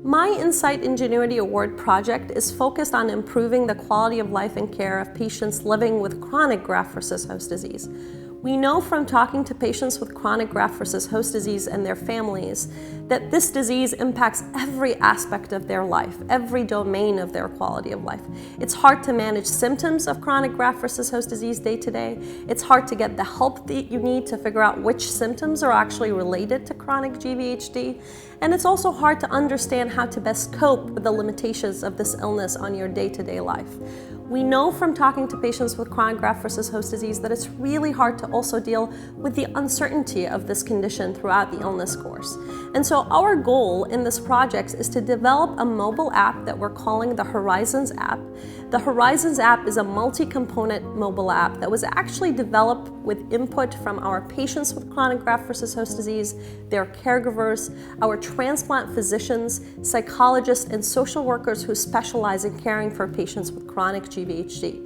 My Incyte Ingenuity Award project is focused on improving the quality of life and care of patients living with chronic graft-versus-host disease. We know from talking to patients with chronic graft-versus-host disease and their families that this disease impacts every aspect of their life, every domain of their quality of life. It's hard to manage symptoms of chronic graft-versus-host disease day to day. It's hard to get the help that you need to figure out which symptoms are actually related to chronic GVHD. And it's also hard to understand how to best cope with the limitations of this illness on your day-to-day life. We know from talking to patients with chronic graft-versus-host disease that it's really hard to also deal with the uncertainty of this condition throughout the illness course. And so our goal in this project is to develop a mobile app that we're calling the Horizons app. The Horizons app is a multi-component mobile app that was actually developed with input from our patients with chronic graft-versus-host disease, their caregivers, our transplant physicians, psychologists, and social workers who specialize in caring for patients with chronic GVHD.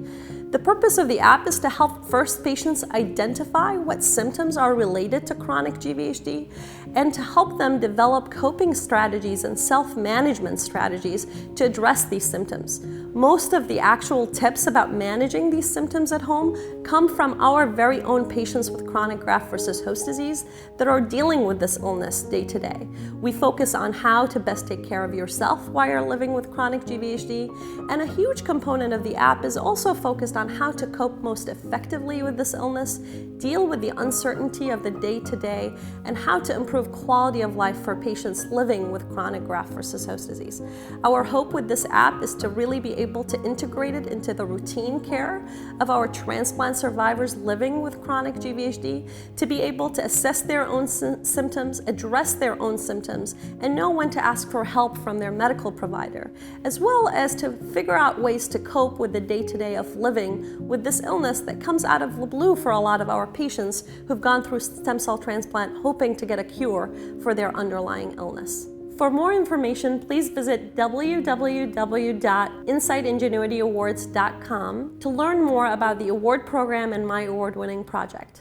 The purpose of the app is to help first patients identify what symptoms are related to chronic GVHD and to help them develop coping strategies and self-management strategies to address these symptoms. Most of the actual tips about managing these symptoms at home come from our very own patients with chronic graft-versus-host disease that are dealing with this illness day to day. We focus on how to best take care of yourself while you're living with chronic GVHD, and a huge component of the app is also focused on how to cope most effectively with this illness, deal with the uncertainty of the day-to-day, and how to improve quality of life for patients living with chronic graft-versus-host disease. Our hope with this app is to really be able to integrate it into the routine care of our transplant survivors living with chronic GVHD, to be able to assess their own symptoms, address their own symptoms, and know when to ask for help from their medical provider, as well as to figure out ways to cope with the day-to-day of living with this illness that comes out of the blue for a lot of our patients who've gone through stem cell transplant hoping to get a cure for their underlying illness. For more information, please visit www.incyteingenuityawards.com to learn more about the award program and my award-winning project.